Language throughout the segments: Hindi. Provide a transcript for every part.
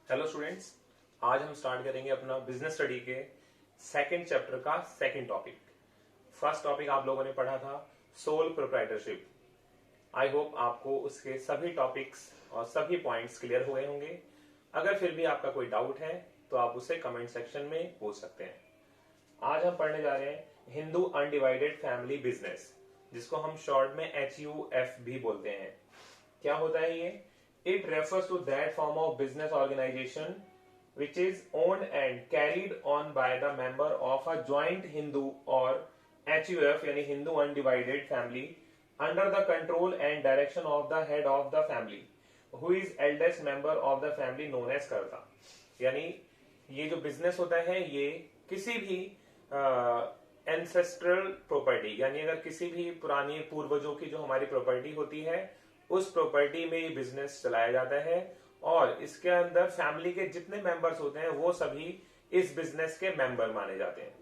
हेलो स्टूडेंट्स, आज हम स्टार्ट करेंगे अपना बिजनेस स्टडी के सेकंड चैप्टर का सेकंड टॉपिक। फर्स्ट टॉपिक आप लोगों ने पढ़ा था सोल प्रोप्राइटरशिप। आई होप आपको उसके सभी टॉपिक्स और सभी पॉइंट्स क्लियर हुए होंगे। अगर फिर भी आपका कोई डाउट है तो आप उसे कमेंट सेक्शन में पूछ सकते हैं। आज हम पढ़ने जा रहे हैं हिंदू अनडिवाइडेड फैमिली बिजनेस, जिसको हम शॉर्ट में HUF भी बोलते हैं। क्या होता है ये? It refers to that form of business organization which is owned and carried on by the member of a joint Hindu or HUF यानी Hindu Undivided Family under the control and direction of the head of the family who is eldest member of the family known as कर्ता। यानी ये जो बिजनेस होता है ये किसी भी एंसेस्ट्रल प्रॉपर्टी यानी अगर किसी भी पुरानी पूर्वजों की जो हमारी प्रॉपर्टी होती है उस प्रॉपर्टी में ये बिजनेस चलाया जाता है और इसके अंदर फैमिली के जितने मेंबर्स होते हैं वो सभी इस बिजनेस के मेंबर माने जाते हैं।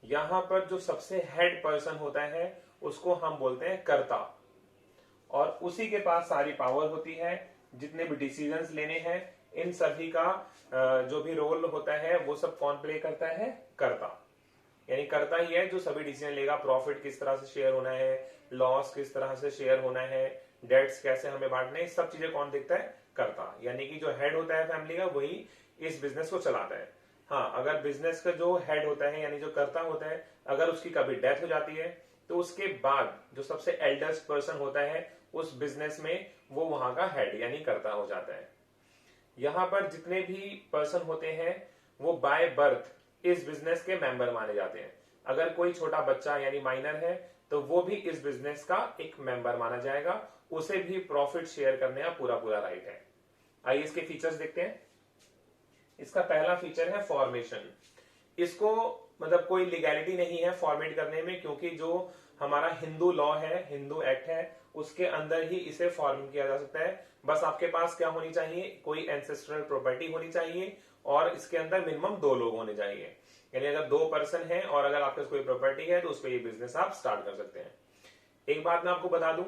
यहां पर जो सबसे हेड पर्सन होता है उसको हम बोलते हैं कर्ता और उसी के पास सारी पावर होती है। जितने भी डिसीजंस लेने हैं इन सभी का जो भी रोल होता है वो सब कौन प्ले करता है? कर्ता। यानी कर्ता ही है जो सभी डिसीजन लेगा। प्रॉफिट किस तरह से शेयर होना है, लॉस किस तरह से शेयर होना है, डेट्स कैसे हमें बांटने, सब चीजें कौन देखता है? कर्ता। यानी कि जो हेड होता है फैमिली का वही इस बिजनेस को चलाता है। हाँ, अगर बिजनेस का जो हेड होता है यानी जो कर्ता होता है अगर उसकी कभी डेथ हो जाती है तो उसके बाद जो सबसे एल्डेस्ट पर्सन होता है उस बिजनेस में वो वहां का हेड यानी कर्ता हो जाता है। यहां पर जितने भी पर्सन होते हैं वो बाय बर्थ इस बिजनेस के मेंबर माने जाते हैं। अगर कोई छोटा बच्चा यानी माइनर है तो वो भी इस बिजनेस का एक मेंबर माना जाएगा, उसे भी प्रॉफिट शेयर करने का पूरा पूरा राइट है। आइए इसके फीचर्स देखते हैं। इसका पहला फीचर है फॉर्मेशन। इसको मतलब कोई लीगैलिटी नहीं है फॉर्मेट करने में, क्योंकि जो हमारा हिंदू लॉ है, हिंदू एक्ट है, उसके अंदर ही इसे फॉर्म किया जा सकता है। बस आपके पास क्या होनी चाहिए? कोई एंसेस्ट्रल प्रॉपर्टी होनी चाहिए और इसके अंदर मिनिमम 2 लोग होने चाहिए। यानी अगर 2 पर्सन है और अगर आपके पास कोई प्रॉपर्टी है तो उस पर ये बिजनेस आप स्टार्ट कर सकते हैं। एक बात मैं आपको बता दूं,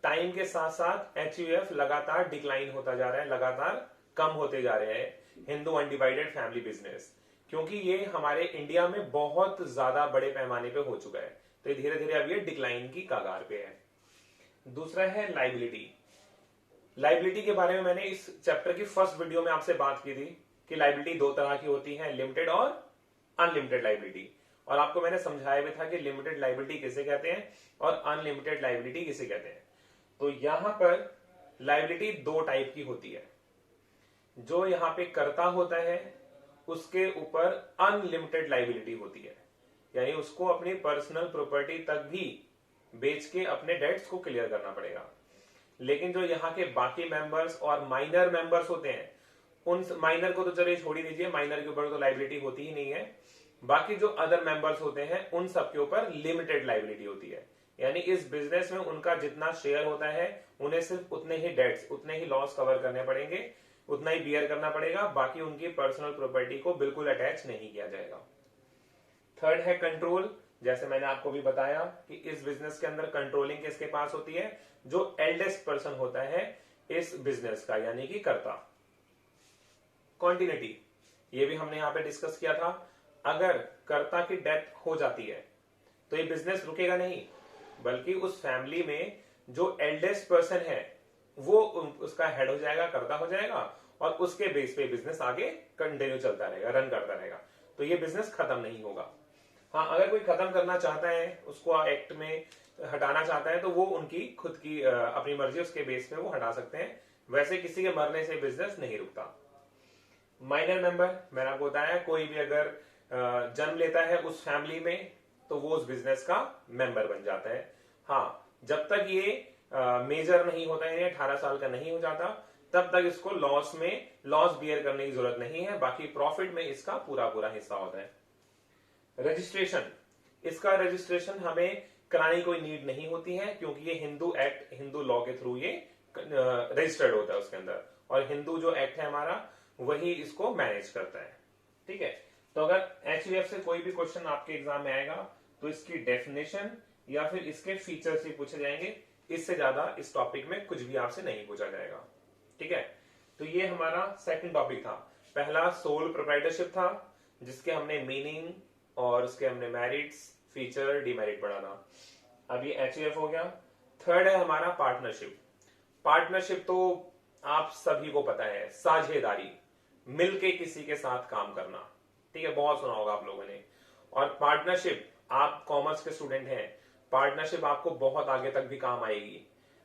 टाइम के साथ साथ HUF लगातार डिक्लाइन होता जा रहा है, लगातार कम होते जा रहे हैं हिंदू अनडिवाइडेड फैमिली बिजनेस, क्योंकि ये हमारे इंडिया में बहुत ज्यादा बड़े पैमाने पे हो चुका है। तो धीरे धीरे अब ये डिक्लाइन की कगार पे है। दूसरा है लाइबिलिटी। लाइबिलिटी के बारे में मैंने इस चैप्टर की फर्स्ट वीडियो में आपसे बात की थी कि लाइबिलिटी 2 तरह की होती है, लिमिटेड और अनलिमिटेड लाइबिलिटी। और आपको मैंने समझाया भी था कि लिमिटेड लाइबिलिटी किसे कहते हैं और अनलिमिटेड लाइबिलिटी किसे कहते हैं। तो यहां पर लाइबिलिटी 2 टाइप की होती है। जो यहां पे कर्ता होता है उसके ऊपर अनलिमिटेड लाइबिलिटी होती है, यानी उसको अपनी पर्सनल प्रॉपर्टी तक भी बेच के अपने डेट्स को क्लियर करना पड़ेगा। लेकिन जो यहाँ के बाकी मेंबर्स और माइनर मेंबर्स होते हैं उन माइनर को तो चलिए छोड़ ही दीजिए, माइनर के ऊपर तो लाइबिलिटी होती ही नहीं है। बाकी जो अदर मेंबर्स होते हैं उन सब के ऊपर लिमिटेड लाइबिलिटी होती है। यानी इस बिजनेस में उनका जितना शेयर होता है उन्हें सिर्फ उतने ही डेट्स, उतने ही लॉस कवर करने पड़ेंगे, उतना ही बियर करना पड़ेगा। बाकी उनकी पर्सनल प्रॉपर्टी को बिल्कुल अटैच नहीं किया जाएगा। थर्ड है कंट्रोल। जैसे मैंने आपको भी बताया कि इस बिजनेस के अंदर कंट्रोलिंग किसके पास होती है? जो एल्डेस्ट पर्सन होता है इस बिजनेस का, यानी कि कर्ता। कॉन्टिन्यूटी, ये भी हमने यहां पे डिस्कस किया था। अगर कर्ता की डेथ हो जाती है तो ये बिजनेस रुकेगा नहीं, बल्कि उस फैमिली में जो एल्डेस्ट पर्सन है वो उसका हेड हो जाएगा, कर्ता हो जाएगा और उसके बेस पे बिजनेस आगे कंटिन्यू चलता रहेगा, रन करता रहेगा। तो ये बिजनेस खत्म नहीं होगा। हाँ, अगर कोई खत्म करना चाहता है, उसको एक्ट में हटाना चाहता है तो वो उनकी खुद की अपनी मर्जी, उसके बेस पे वो हटा सकते हैं। वैसे किसी के मरने से बिजनेस नहीं रुकता। माइनर मेंबर, मैंने आपको बताया, कोई भी अगर जन्म लेता है उस फैमिली में तो वो उस बिजनेस का मेंबर बन जाता है। हाँ, जब तक ये मेजर नहीं होता है, 18 साल का नहीं हो जाता, तब तक इसको लॉस बियर करने की जरूरत नहीं है। बाकी प्रॉफिट में इसका पूरा पूरा हिस्सा होता है। रजिस्ट्रेशन, इसका रजिस्ट्रेशन हमें कराने की कोई नीड नहीं होती है, क्योंकि ये हिंदू एक्ट, हिंदू लॉ के थ्रू ये रजिस्टर्ड होता है उसके अंदर, और हिंदू जो एक्ट है हमारा वही इसको मैनेज करता है। ठीक है, तो अगर HUF से कोई भी क्वेश्चन आपके एग्जाम में आएगा तो इसकी डेफिनेशन या फिर इसके फीचर्स ही पूछे जाएंगे। इससे ज्यादा इस टॉपिक में कुछ भी आपसे नहीं पूछा जाएगा। ठीक है, तो ये हमारा सेकंड टॉपिक था। पहला सोल प्रोप्राइटरशिप था, जिसके हमने मीनिंग और उसके हमने मेरिट्स, फीचर, डिमेरिट पढ़ा था। अब ये एचयूएफ हो गया। थर्ड है हमारा पार्टनरशिप। पार्टनरशिप तो आप सभी को पता है, साझेदारी, मिलके किसी के साथ काम करना, ठीक है, बहुत सुना होगा आप लोगों ने। और पार्टनरशिप, आप कॉमर्स के स्टूडेंट हैं, पार्टनरशिप आपको बहुत आगे तक भी काम आएगी।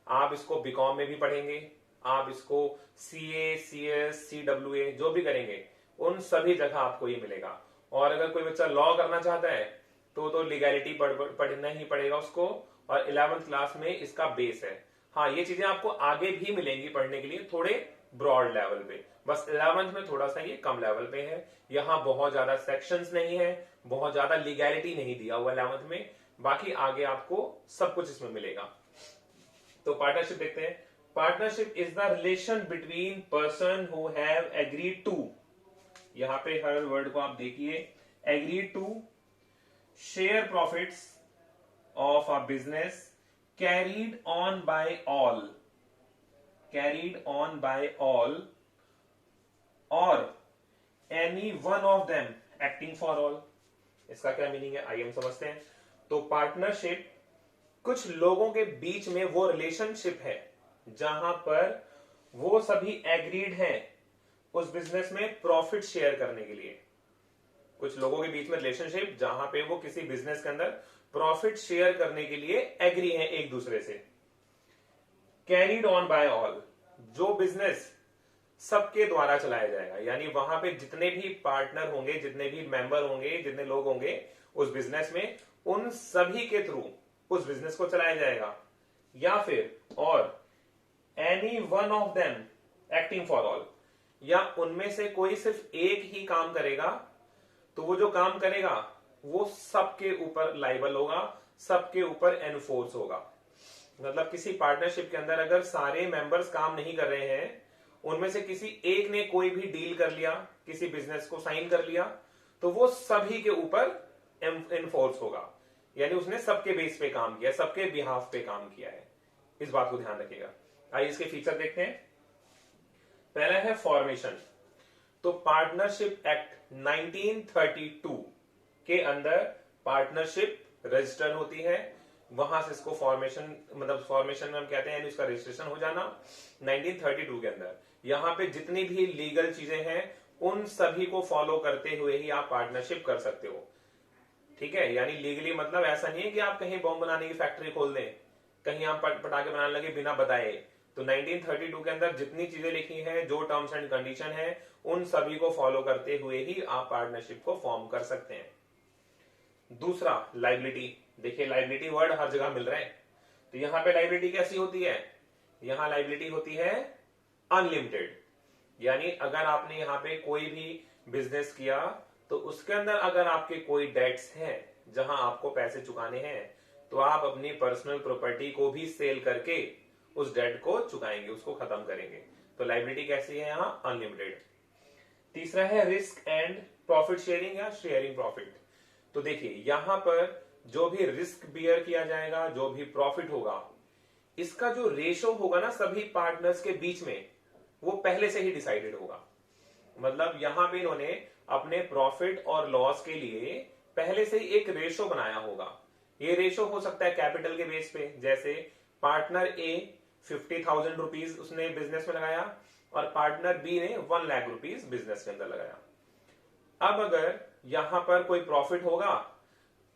आप इसको बीकॉम में भी पढ़ेंगे, आप इसको सीए, सीएस, सीडब्ल्यूए जो भी करेंगे उन सभी जगह आपको ये मिलेगा। और अगर कोई बच्चा लॉ करना चाहता है तो लीगैलिटी पढ़ना ही पड़ेगा उसको, और 11th क्लास में इसका बेस है। हाँ, ये चीजें आपको आगे भी मिलेंगी पढ़ने के लिए, थोड़े ब्रॉड लेवल पे, बस 11th में थोड़ा सा ये कम लेवल पे है। यहाँ बहुत ज्यादा सेक्शंस नहीं है, बहुत ज्यादा लीगैलिटी नहीं दिया हुआ 11th में, बाकी आगे आपको सब कुछ इसमें मिलेगा। तो पार्टनरशिप देखते हैं। Partnership is the relation between person who have agreed to, यहां पे हर वर्ड को आप देखिए, agreed to share profits of a business carried on by all, carried on by all, और any one of them acting for all. इसका क्या मीनिंग है, आइए हम समझते हैं। तो पार्टनरशिप कुछ लोगों के बीच में वो रिलेशनशिप है जहां पर वो सभी एग्रीड हैं उस बिजनेस में प्रॉफिट शेयर करने के लिए। कुछ लोगों के बीच में रिलेशनशिप जहां पे वो किसी बिजनेस के अंदर प्रॉफिट शेयर करने के लिए एग्री हैं एक दूसरे से। कैरीड ऑन बाय ऑल, जो बिजनेस सबके द्वारा चलाया जाएगा, यानी वहां पे जितने भी पार्टनर होंगे, जितने भी मेंबर होंगे, जितने लोग होंगे उस बिजनेस में, उन सभी के थ्रू उस बिजनेस को चलाया जाएगा। या फिर और any one of them acting for all, या उनमें से कोई सिर्फ एक ही काम करेगा, तो वो जो काम करेगा वो सबके ऊपर लाइबल होगा, सबके ऊपर एनफोर्स होगा। मतलब किसी पार्टनरशिप के अंदर अगर सारे मेंबर्स काम नहीं कर रहे हैं, उनमें से किसी एक ने कोई भी डील कर लिया, किसी बिजनेस को साइन कर लिया, तो वो सभी के ऊपर एनफोर्स होगा, यानी उसने सबके बेस पे काम किया, सबके बिहाफ पे काम किया है। इस बात को ध्यान रखिएगा। आइए इसके फीचर देखते हैं। पहला है फॉर्मेशन। तो पार्टनरशिप एक्ट 1932 के अंदर पार्टनरशिप रजिस्टर होती है, वहां से इसको फॉर्मेशन, मतलब फॉर्मेशन में हम कहते हैं इसका रजिस्ट्रेशन हो जाना 1932 के अंदर। यहां पे जितनी भी लीगल चीजें हैं उन सभी को फॉलो करते हुए ही आप पार्टनरशिप कर सकते हो, ठीक है। यानी लीगली मतलब ऐसा नहीं है कि आप कहीं बॉम्ब बनाने की फैक्ट्री खोल दें, कहीं आप पटाखे बनाने लगे बिना बताए। तो 1932 के अंदर जितनी चीजें लिखी हैं, जो टर्म्स एंड कंडीशन है, उन सभी को फॉलो करते हुए ही आप पार्टनरशिप को फॉर्म कर सकते हैं। दूसरा, लाइबिलिटी। देखिए लाइबिलिटी वर्ड हर जगह मिल रहा है, तो यहां पे लाइबिलिटी कैसी होती है, यहां लाइबिलिटी होती है अनलिमिटेड। यानी अगर आपने यहां पे कोई भी बिजनेस किया तो उसके अंदर अगर आपके कोई डेट्स हैं जहां आपको पैसे चुकाने हैं, तो आप अपनी पर्सनल प्रॉपर्टी को भी सेल करके उस डेट को चुकाएंगे, उसको खत्म करेंगे। तो लाइबिलिटी कैसी है यहां, अनलिमिटेड। तीसरा है रिस्क एंड प्रॉफिट शेयरिंग या शेयरिंग प्रॉफिट। तो देखिए यहां पर जो भी रिस्क बियर किया जाएगा, जो भी प्रॉफिट होगा, इसका जो रेशो होगा ना सभी पार्टनर्स के बीच में, वो पहले से ही डिसाइडेड होगा। मतलब यहां पे इन्होंने अपने प्रॉफिट और लॉस के लिए पहले से ही एक रेशो बनाया होगा। ये रेशो हो सकता है कैपिटल के बेस पे, जैसे पार्टनर ए 50,000 रुपीज उसने बिजनेस में लगाया और पार्टनर बी ने 1 लाख रुपीज बिजनेस के अंदर लगाया। अब अगर यहां पर कोई प्रॉफिट होगा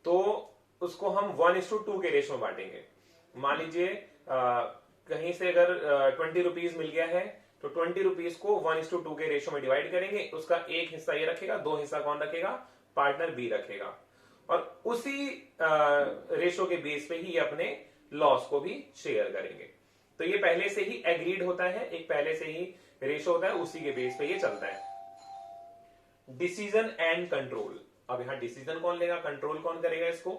तो उसको हम 1:2 के रेशो में बांटेंगे। मान लीजिए कहीं से अगर 20 रुपीज मिल गया है तो 20 रुपीज को 1:2 के रेशो में डिवाइड करेंगे, उसका एक हिस्सा ये रखेगा, 2 हिस्सा कौन रखेगा, पार्टनर बी रखेगा, और उसी रेशो के बेस पे ही ये अपने लॉस को भी शेयर करेंगे। तो ये पहले से ही एग्रीड होता है, एक पहले से ही रेशो होता है, उसी के बेस पे ये चलता है। Decision and control. अब यहां डिसीजन कौन लेगा, कंट्रोल कौन करेगा इसको,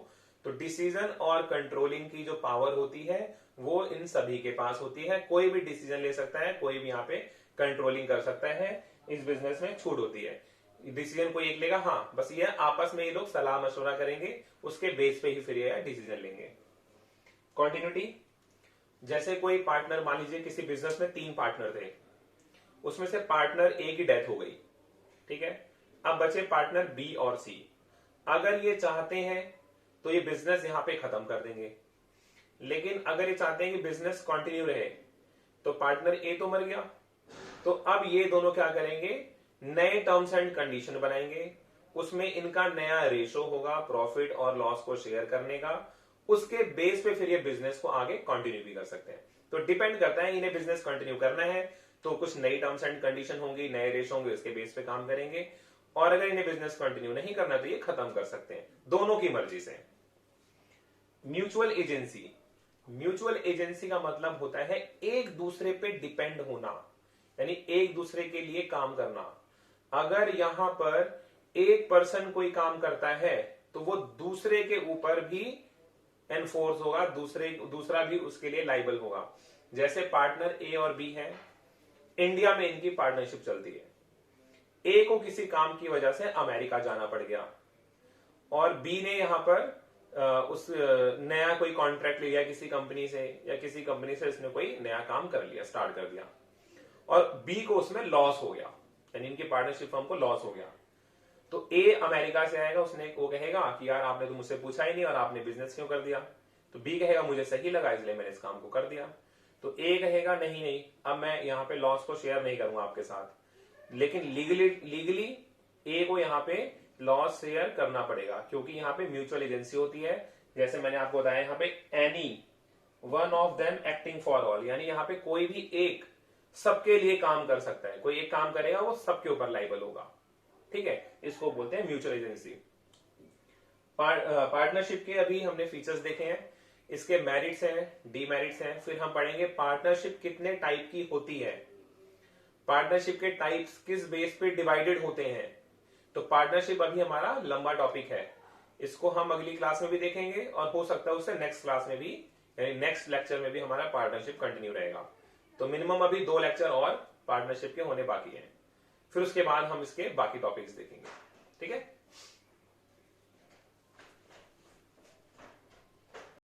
तो डिसीजन और कंट्रोलिंग की जो पावर होती है वो इन सभी के पास होती है। कोई भी डिसीजन ले सकता है, कोई भी यहाँ पे कंट्रोलिंग कर सकता है, इस बिजनेस में छूट होती है। डिसीजन कोई एक लेगा, हाँ बस ये आपस में ये लोग सलाह मशवरा करेंगे, उसके बेस पे ही फिर ये डिसीजन लेंगे। कॉन्टिन्यूटी, जैसे कोई पार्टनर, मान लीजिए किसी बिजनेस में 3 पार्टनर थे उसमें से पार्टनर ए की डेथ हो गई, ठीक है। अब बचे पार्टनर बी और सी। अगर ये चाहते हैं तो ये बिजनेस यहां पे खत्म कर देंगे, लेकिन अगर ये चाहते हैं कि बिजनेस कंटिन्यू रहे तो पार्टनर ए तो मर गया, तो अब ये दोनों क्या करेंगे, नए टर्म्स एंड कंडीशन बनाएंगे, उसमें इनका नया रेशो होगा प्रॉफिट और लॉस को शेयर करने का। उसके बेस पे फिर ये बिजनेस को आगे कंटिन्यू भी कर सकते हैं। तो डिपेंड करता है इन्हें बिजनेस कंटिन्यू करना है तो कुछ नई टर्म्स एंड कंडीशन होंगी, नए रेशो होंगे, उसके बेस पे काम करेंगे। और अगर इन्हें बिजनेस कंटिन्यू नहीं करना तो ये खत्म कर सकते हैं, दोनों की मर्जी से। म्यूचुअल एजेंसी, म्यूचुअल एजेंसी का मतलब होता है एक दूसरे पे डिपेंड होना, यानी एक दूसरे के लिए काम करना। अगर यहां पर एक पर्सन कोई काम करता है तो वो दूसरे के ऊपर भी एनफोर्स होगा, दूसरा भी उसके लिए लाइबल होगा। जैसे पार्टनर ए और बी है, इंडिया में इनकी पार्टनरशिप चलती है। ए को किसी काम की वजह से अमेरिका जाना पड़ गया और बी ने यहां पर उस नया कोई कॉन्ट्रैक्ट लिया किसी कंपनी से, या किसी कंपनी से इसने कोई नया काम कर लिया, स्टार्ट कर दिया, और बी को उसमें लॉस हो गया, यानी इनकी पार्टनरशिप फर्म को लॉस हो गया। तो ए अमेरिका से आएगा, उसने वो कहेगा कि यार आपने तो मुझसे पूछा ही नहीं और आपने बिजनेस क्यों कर दिया। तो बी कहेगा मुझे सही लगा इसलिए मैंने इस काम को कर दिया। तो ए कहेगा नहीं नहीं, अब मैं यहाँ पे लॉस को शेयर नहीं करूंगा आपके साथ, लेकिन लीगली ए को यहाँ पे लॉस शेयर करना पड़ेगा, क्योंकि यहाँ पे म्यूचुअल एजेंसी होती है। जैसे मैंने आपको बताया यहाँ पे any one of them acting for all, यानी यहाँ पे कोई भी एक सबके लिए काम कर सकता है, कोई एक काम करेगा वो सबके ऊपर लाइबल होगा, ठीक है। इसको बोलते हैं म्यूचुअल एजेंसी। पार्टनरशिप के अभी हमने फीचर्स देखे हैं, इसके मेरिट्स हैं, डीमेरिट्स हैं। फिर हम पढ़ेंगे पार्टनरशिप कितने टाइप की होती है, पार्टनरशिप के टाइप्स किस बेस पे डिवाइडेड होते हैं। तो पार्टनरशिप अभी हमारा लंबा टॉपिक है, इसको हम अगली क्लास में भी देखेंगे और हो सकता है उससे नेक्स्ट क्लास में भी, यानी नेक्स्ट लेक्चर में भी हमारा पार्टनरशिप कंटिन्यू रहेगा। तो मिनिमम अभी 2 लेक्चर और पार्टनरशिप के होने बाकी हैं, फिर उसके बाद हम इसके बाकी टॉपिक्स देखेंगे, ठीक है।